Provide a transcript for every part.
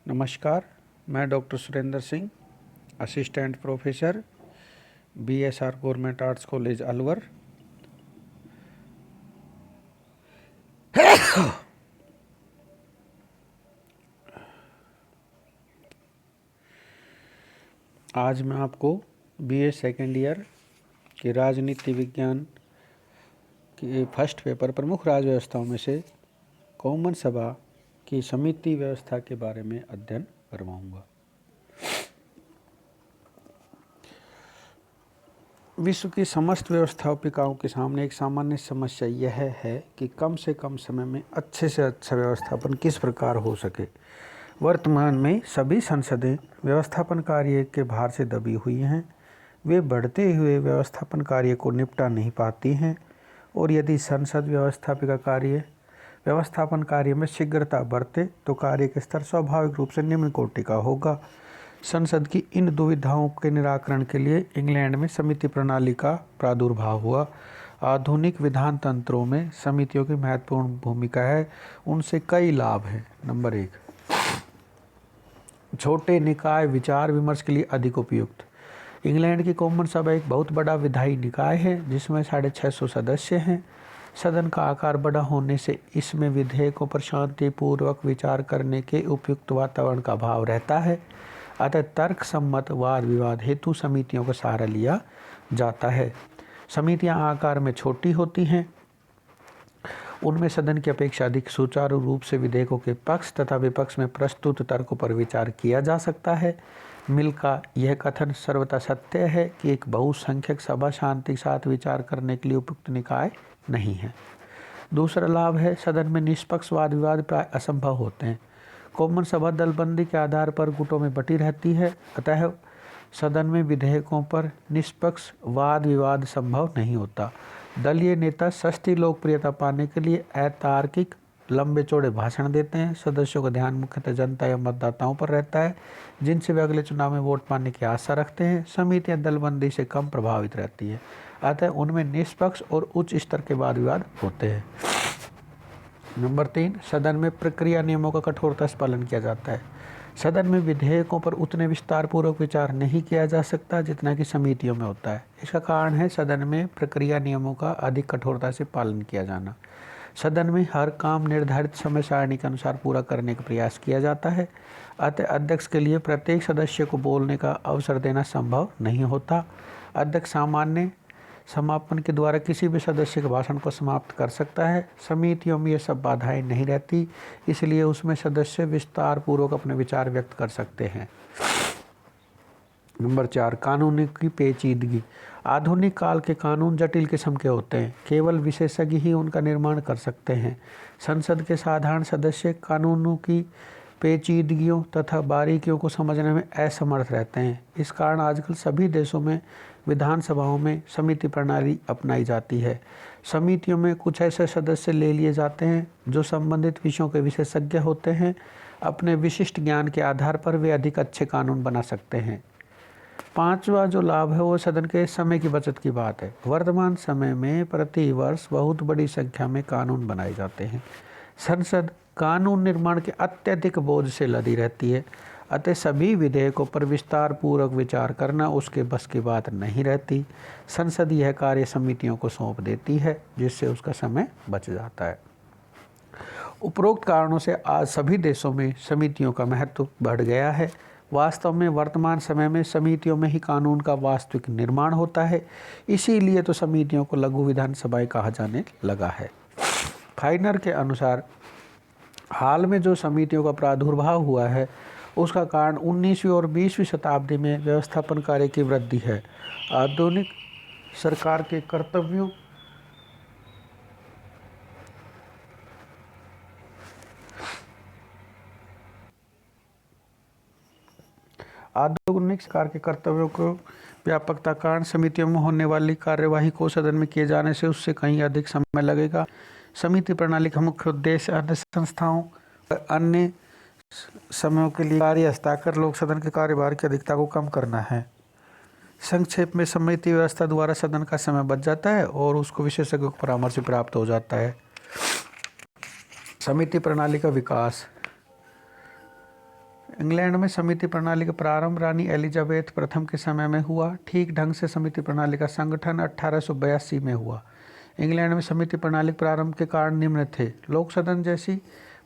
नमस्कार, मैं doctor Surendra Singh, assistant professor, BSR government arts college Alwar. आज मैं आपको BA सेकेंड ईयर के राजनीति विज्ञान के फर्स्ट पेपर प्रमुख राज्य व्यवस्थाओं में से कॉमन सभा की समिति व्यवस्था के बारे में अध्ययन करवाऊंगा। विश्व की समस्त व्यवस्थापिकाओं के सामने एक सामान्य समस्या यह है कि कम से कम समय में अच्छे से अच्छा व्यवस्थापन किस प्रकार हो सके। वर्तमान में सभी संसदें व्यवस्थापन कार्य के भार से दबी हुई हैं। वे बढ़ते हुए व्यवस्थापन कार्य को निपटा नहीं पाती हैं और यदि संसद व्यवस्थापन कार्य में शीघ्रता बरते तो कार्य का स्तर स्वाभाविक रूप से निम्न कोटि का होगा। संसद की इन दुविधाओं के निराकरण के लिए इंग्लैंड में समिति प्रणाली का प्रादुर्भाव हुआ। आधुनिक विधान तंत्रों में समितियों की महत्वपूर्ण भूमिका है। उनसे कई लाभ हैं। नंबर 1, छोटे निकाय विचार विमर्श के लिए अधिक उपयुक्त। इंग्लैंड की कॉमन सभा एक बहुत बड़ा विधायी निकाय है जिसमें 650 सदस्य हैं। सदन का आकार बड़ा होने से इसमें विधेयकों पर शांतिपूर्वक विचार करने के उपयुक्त वातावरण का अभाव रहता है। अतः तर्क सम्मत वाद विवाद हेतु समितियों का सहारा लिया जाता है। समितियां आकार में छोटी होती हैं। उनमें सदन की अपेक्षा अधिक सुचारू रूप से विधेयकों के पक्ष तथा विपक्ष में प्रस्तुत तर्कों पर विचार किया जा सकता है। मिल का यह कथन सर्वथा सत्य है कि एक बहुसंख्यक सभा शांति के साथ विचार करने के लिए उपयुक्त निकाय नहीं है। दूसरा लाभ है, सदन में निष्पक्ष वाद विवाद प्राय असंभव होते हैं। कॉमन सभा दलबंदी के आधार पर गुटों में बटी रहती है, अतः सदन में विधेयकों पर निष्पक्ष वाद विवाद संभव नहीं होता। दलीय नेता सस्ती लोकप्रियता पाने के लिए अतार्किक लंबे चौड़े भाषण देते हैं। सदस्यों का ध्यान मुख्यतः जनता या मतदाताओं पर रहता है जिनसे वे अगले चुनाव में वोट पाने की आशा रखते हैं। समितियां दलबंदी से कम प्रभावित रहती है, अतः उनमें निष्पक्ष और उच्च स्तर के वाद विवाद होते हैं। नंबर 3, सदन में प्रक्रिया नियमों का कठोरता से पालन किया जाता है। सदन में विधेयकों पर उतने विस्तार पूर्वक विचार नहीं किया जा सकता जितना कि समितियों में होता है। इसका कारण है सदन में प्रक्रिया नियमों का अधिक कठोरता से पालन किया जाना। सदन में हर काम निर्धारित समय सारणी के अनुसार पूरा करने का प्रयास किया जाता है, अतः अध्यक्ष के लिए प्रत्येक सदस्य को बोलने का अवसर देना संभव नहीं होता। अध्यक्ष सामान्य समापन के द्वारा किसी भी सदस्य के भाषण को समाप्त कर सकता है। समितियों में ये सब बाधाएं नहीं रहती, इसलिए उसमें सदस्य विस्तार पूर्वक अपने विचार व्यक्त कर सकते हैं। नंबर 4, कानून की पेचीदगी। आधुनिक काल के कानून जटिल किस्म के होते हैं, केवल विशेषज्ञ ही उनका निर्माण कर सकते हैं। संसद के साधारण सदस्य कानूनों की पेचीदगियों तथा बारीकियों को समझने में असमर्थ रहते हैं। इस कारण आजकल सभी देशों में विधानसभाओं में समिति प्रणाली अपनाई जाती है। समितियों में कुछ ऐसे सदस्य ले लिए जाते हैं जो संबंधित विषयों के विशेषज्ञ होते हैं। अपने विशिष्ट ज्ञान के आधार पर वे अधिक अच्छे कानून बना सकते हैं। 5वां जो लाभ है वो सदन के समय की बचत की बात है। वर्तमान समय में प्रति वर्ष बहुत बड़ी संख्या में कानून बनाए जाते हैं। संसद कानून निर्माण के अत्यधिक बोझ से लदी रहती है, अतः सभी विधेयकों पर विस्तार पूर्वक विचार करना उसके बस की बात नहीं रहती। संसद यह कार्य समितियों को सौंप देती है जिससे उसका समय बच जाता है। उपरोक्त कारणों से आज सभी देशों में समितियों का महत्व बढ़ गया है। वास्तव में वर्तमान समय में समितियों में ही कानून का वास्तविक निर्माण होता है, इसीलिए तो समितियों को लघु विधानसभाएं कहा जाने लगा है। फाइनर के अनुसार हाल में जो समितियों का प्रादुर्भाव हुआ है उसका कारण 19वीं और 20वीं शताब्दी में व्यवस्थापन कार्य की वृद्धि है। आधुनिक सरकार के कर्तव्यों को व्यापकता कारण समितियों में होने वाली कार्यवाही को सदन में किए जाने से उससे कहीं अधिक समय लगेगा। समिति प्रणाली का मुख्य उद्देश्य अन्य संस्थाओं और अन्य समयों के लिए कार्य हस्ताक्षर लोक सदन के कार्यभार की अधिकता को कम करना है। संक्षेप में समिति व्यवस्था द्वारा सदन का समय बच जाता है और उसको विशेषज्ञों को परामर्श प्राप्त हो जाता है। समिति प्रणाली का विकास। इंग्लैंड में समिति प्रणाली का प्रारंभ रानी एलिजाबेथ प्रथम के समय में हुआ। ठीक ढंग से समिति प्रणाली का संगठन 1882 में हुआ। इंग्लैंड में समिति प्रणाली के प्रारंभ के कारण निम्न थे। लोक सदन जैसी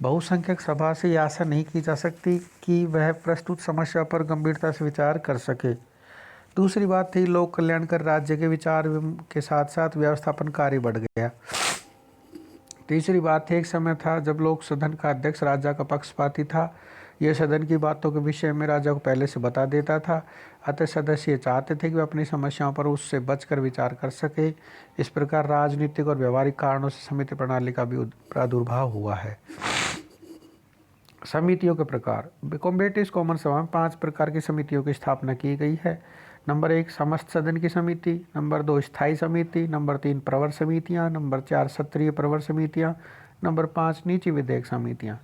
बहुसंख्यक सभा से यह आशा नहीं की जा सकती कि वह प्रस्तुत समस्या पर गंभीरता से विचार कर सके। दूसरी बात थी, लोक कल्याणकारी राज्य के विचार के साथ साथ व्यवस्थापन कार्य बढ़ गया। तीसरी बात, एक समय था जब लोक सदन का अध्यक्ष राजा का पक्षपाती था। यह सदन की बातों के विषय में राजा को पहले से बता देता था, अतः सदस्य चाहते थे कि वे अपनी समस्याओं पर उससे बचकर विचार कर सके। इस प्रकार राजनीतिक और व्यवहारिक कारणों से समिति प्रणाली का भी प्रादुर्भाव हुआ है। समितियों के प्रकार। ब्रिटिश कॉमन सभा में 5 प्रकार की समितियों की स्थापना की गई है। नंबर 1 समस्त सदन की समिति, नंबर 2 स्थायी समिति, नंबर 3 प्रवर समितियां, नंबर 4 सत्रीय प्रवर समितियां, नंबर 5 निजी विधेयक समितियां।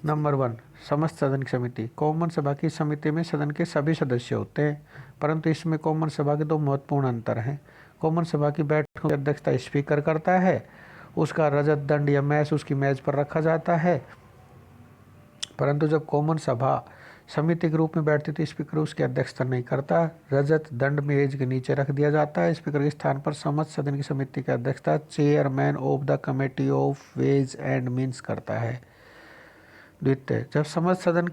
नंबर 1 समस्त सदन की समिति। कॉमन सभा की समिति में सदन के सभी सदस्य होते हैं, परंतु इसमें कॉमन सभा के 2 महत्वपूर्ण अंतर हैं। कॉमन सभा की बैठकों की अध्यक्षता स्पीकर करता है। उसका रजत दंड या मैस उसकी मेज पर रखा जाता है, परंतु जब कॉमन सभा समिति के रूप में बैठती तो स्पीकर उसकी अध्यक्षता नहीं करता। रजत दंड मेज के नीचे रख दिया जाता है। स्पीकर के स्थान पर समस्त सदन की समिति की अध्यक्षता chairman of the committee of ways and means करता है। द्वितीय, जब समस्त सदन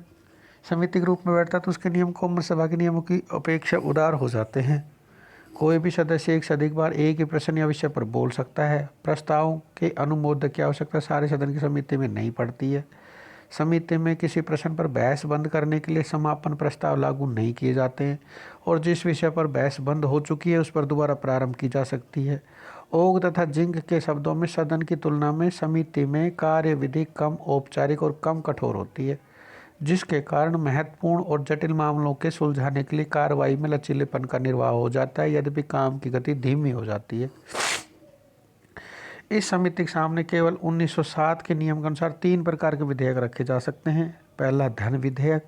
समिति के रूप में बैठता तो उसके नियम कॉमन सभा के नियमों की अपेक्षा उदार हो जाते हैं। कोई भी सदस्य एक से अधिक बार एक ही प्रश्न या विषय पर बोल सकता है। प्रस्तावों के अनुमोदन की आवश्यकता सारे सदन की समिति में नहीं पड़ती है। समिति में किसी प्रश्न पर बहस बंद करने के लिए समापन प्रस्ताव लागू नहीं किए जाते हैं, और जिस विषय पर बहस बंद हो चुकी है उस पर दोबारा प्रारंभ की जा सकती है। ओग तथा जिंग के शब्दों में सदन की तुलना में समिति में कार्यविधि कम औपचारिक और कम कठोर होती है, जिसके कारण महत्वपूर्ण और जटिल मामलों के सुलझाने के लिए कार्रवाई में लचीलेपन का निर्वाह हो जाता है, यद्यपि काम की गति धीमी हो जाती है। इस समिति के सामने केवल 1907 के नियम के अनुसार 3 प्रकार के विधेयक रखे जा सकते हैं। पहला धन विधेयक,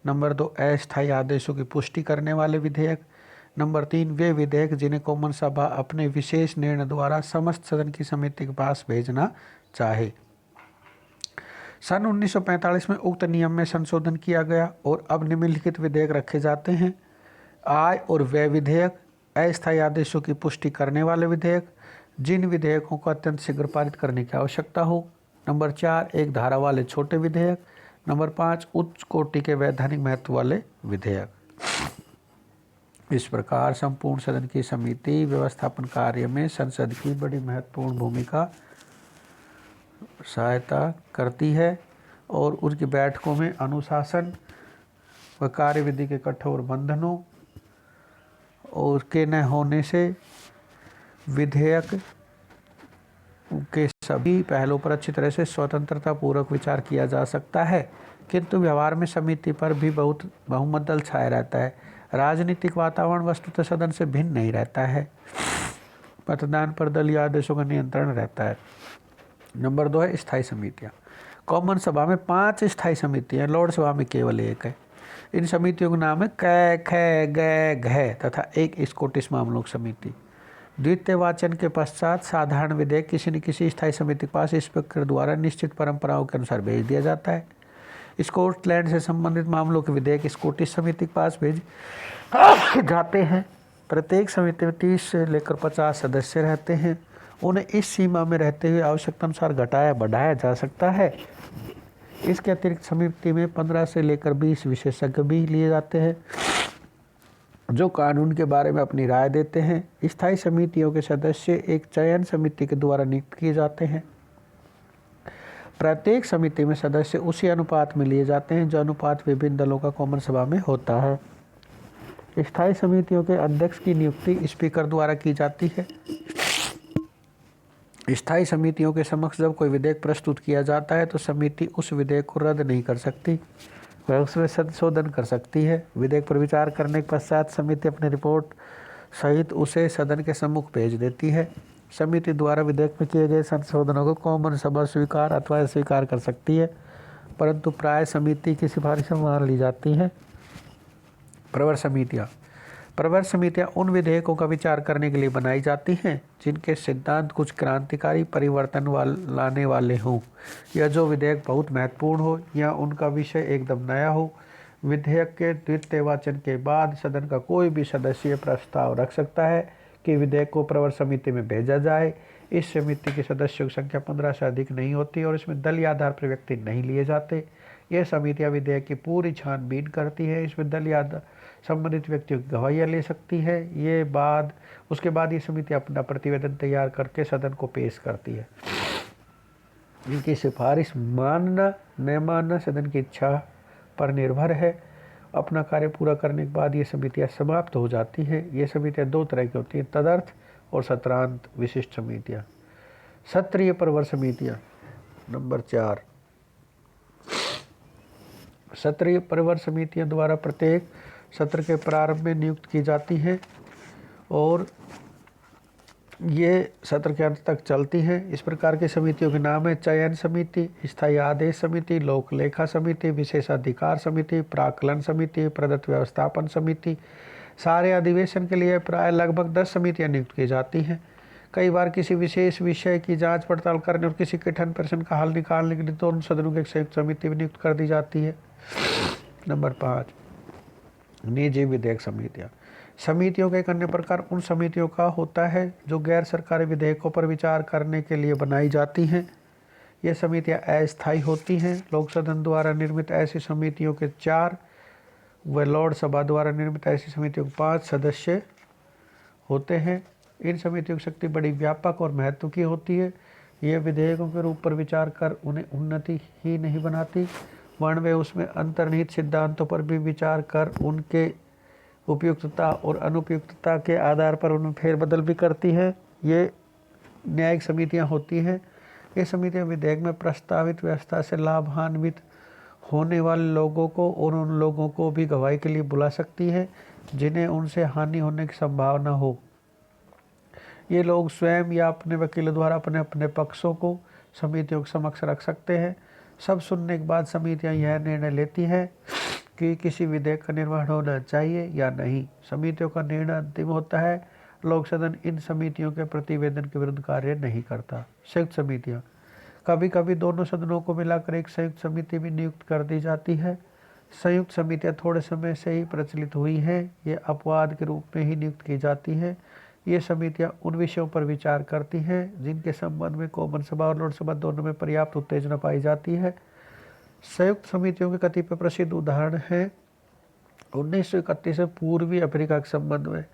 नंबर 2 अस्थायी आदेशों की पुष्टि करने वाले विधेयक, नंबर 3 वे विधेयक जिन्हें कॉमन सभा अपने विशेष निर्णय द्वारा समस्त सदन की समिति के पास भेजना चाहे। सन 1945 में उक्त नियम में संशोधन किया गया और अब निम्नलिखित विधेयक रखे जाते हैं। आय और व्यय विधेयक, अस्थायी आदेशों की पुष्टि करने वाले विधेयक, जिन विधेयकों को अत्यंत शीघ्र पारित करने की आवश्यकता हो। नंबर 4 एक धारा वाले छोटे विधेयक। नंबर 5 उच्च कोटि के वैधानिक महत्व वाले विधेयक। इस प्रकार संपूर्ण सदन की समिति व्यवस्थापन कार्य में संसद की बड़ी महत्वपूर्ण भूमिका सहायता करती है और उनकी बैठकों में अनुशासन व कार्यविधि के कठोर बंधनों और के न होने से विधेयक के सभी पहलुओं पर अच्छी तरह से स्वतंत्रता पूर्वक विचार किया जा सकता है, किंतु व्यवहार में समिति पर भी बहुत बहुमत दल छाया रहता है। राजनीतिक वातावरण वस्तुतः सदन से भिन्न नहीं रहता है। मतदान पर दलीय आदेशों का नियंत्रण रहता है। नंबर 2 है स्थायी समितियां। कॉमन सभा में 5 स्थायी समितियां, लॉर्ड सभा में केवल 1 है। इन समितियों का नाम है कै खे गै घ तथा एक स्कॉटिश मामलों की समिति। द्वितीय वाचन के पश्चात साधारण विधेयक किसी न किसी स्थायी समिति के पास स्पीकर द्वारा निश्चित परंपराओं के अनुसार भेज दिया जाता है। स्कॉटलैंड से संबंधित मामलों के विधेयक स्कॉटिश समिति के पास भेज जाते हैं। प्रत्येक समिति में 30 से लेकर 50 सदस्य रहते हैं। उन्हें इस सीमा में रहते हुए आवश्यकता अनुसार घटाया बढ़ाया जा सकता है। इसके अतिरिक्त समिति में 15 से लेकर 20 विशेषज्ञ भी लिए जाते हैं जो कानून के बारे में अपनी राय देते हैं। स्थायी समितियों के सदस्य एक चयन समिति के द्वारा नियुक्त किए जाते हैं। प्रत्येक समिति में सदस्य उसी अनुपात में लिए जाते हैं जो अनुपात विभिन्न दलों का कॉमन सभा में होता है। स्थायी समितियों के अध्यक्ष की नियुक्ति स्पीकर द्वारा की जाती है। स्थायी समितियों के समक्ष जब कोई विधेयक प्रस्तुत किया जाता है तो समिति उस विधेयक को रद्द नहीं कर सकती, वह उसमें संशोधन कर सकती है। विधेयक पर विचार करने के पश्चात समिति अपनी रिपोर्ट सहित उसे सदन के सम्मुख भेज देती है। समिति द्वारा विधेयक में किए गए संशोधनों को कॉमन सभा स्वीकार अथवा अस्वीकार कर सकती है, परंतु प्राय समिति की सिफारिशें मान ली जाती हैं। प्रवर समितियाँ प्रवर समितियां उन विधेयकों का विचार करने के लिए बनाई जाती हैं जिनके सिद्धांत कुछ क्रांतिकारी परिवर्तन लाने वाले हों, या जो विधेयक बहुत महत्वपूर्ण हो या उनका विषय एकदम नया हो। विधेयक के द्वितीय वाचन के बाद सदन का कोई भी सदस्य प्रस्ताव रख सकता है कि विधेयक को प्रवर समिति में भेजा जाए। इस समिति के सदस्यों की संख्या 15 से अधिक नहीं होती और इसमें दलीय आधार पर व्यक्ति नहीं लिए जाते। ये समितियां विधेयक की पूरी छानबीन करती है। इसमें दलीय संबंधित व्यक्तियों की गवाहियाँ ले सकती है। उसके बाद ये समिति अपना प्रतिवेदन तैयार करके सदन को पेश करती है। इनकी सिफारिश मानना न मानना सदन की इच्छा पर निर्भर है। अपना कार्य पूरा करने के बाद ये समितियां समाप्त हो जाती हैं। ये समितियां दो तरह की होती हैं, तदर्थ और सत्रांत विशिष्ट समितियां। सत्रीय प्रवर समितियां नंबर 4। सत्रीय प्रवर समितियों द्वारा प्रत्येक सत्र के प्रारंभ में नियुक्त की जाती हैं और ये सत्र के अंत तक चलती हैं। इस प्रकार की समितियों के नाम है चयन समिति, स्थायी आदेश समिति, लोक लेखा समिति, विशेषाधिकार समिति, प्राक्कलन समिति, प्रदत्त व्यवस्थापन समिति। सारे अधिवेशन के लिए प्राय लगभग 10 समितियां नियुक्त की जाती हैं। कई बार किसी विशेष विषय की जांच पड़ताल करने और किसी कठिन प्रश्न का हल निकालने के लिए दोनों सदनों की एक संयुक्त समिति भी नियुक्त कर दी जाती है। नंबर 5, निजी विधेयक समितियां। समितियों का एक अन्य प्रकार उन समितियों का होता है जो गैर सरकारी विधेयकों पर विचार करने के लिए बनाई जाती हैं। ये समितियां अस्थायी होती हैं। लोक सदन द्वारा निर्मित ऐसी समितियों के 4 व लॉर्ड सभा द्वारा निर्मित ऐसी समितियों के 5 सदस्य होते हैं। इन समितियों की शक्ति बड़ी व्यापक और महत्व की होती है। ये विधेयकों के रूप पर विचार कर उन्हें उन्नति ही नहीं बनाती, वरन वे उसमें अंतर्निहित सिद्धांतों पर भी विचार कर उनके उपयुक्तता और अनुपयुक्तता के आधार पर उनमें फेरबदल भी करती है। ये न्यायिक समितियां होती हैं। ये समितियां विधेयक में प्रस्तावित व्यवस्था से लाभान्वित होने वाले लोगों को और उन लोगों को भी गवाही के लिए बुला सकती है जिन्हें उनसे हानि होने की संभावना हो। ये लोग स्वयं या अपने वकीलों द्वारा अपने अपने पक्षों को समितियों के समक्ष रख सकते हैं। सब सुनने के बाद समितियां यह निर्णय लेती हैं कि किसी विधेयक का निर्माण होना चाहिए या नहीं। समितियों का निर्णय अंतिम होता है। लोक सदन इन समितियों के प्रतिवेदन के विरुद्ध कार्य नहीं करता। संयुक्त समितियां। कभी कभी दोनों सदनों को मिलाकर एक संयुक्त समिति भी नियुक्त कर दी जाती है। संयुक्त समितियां थोड़े समय से ही प्रचलित हुई हैं। ये अपवाद के रूप में ही नियुक्त की जाती हैं। ये समितियां उन विषयों पर विचार करती हैं जिनके संबंध में कॉमन सभा और लोक सभा दोनों में पर्याप्त उत्तेजना पाई जाती है। संयुक्त समितियों के कतिपय प्रसिद्ध उदाहरण हैं 1931 में पूर्वी अफ्रीका के संबंध में,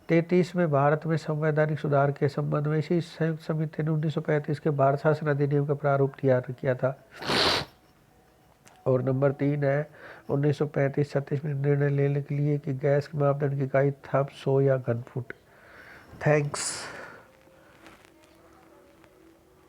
33 में भारत में संवैधानिक सुधार के संबंध में। इसी संयुक्त समिति ने 1935 के भारत शासन अधिनियम का प्रारूप तैयार किया था। और नंबर 3 है 1935-36 में निर्णय लेने के लिए कि गैस के मापदंड की इकाई थर्म, सौ या घन फुट। थैंक्स।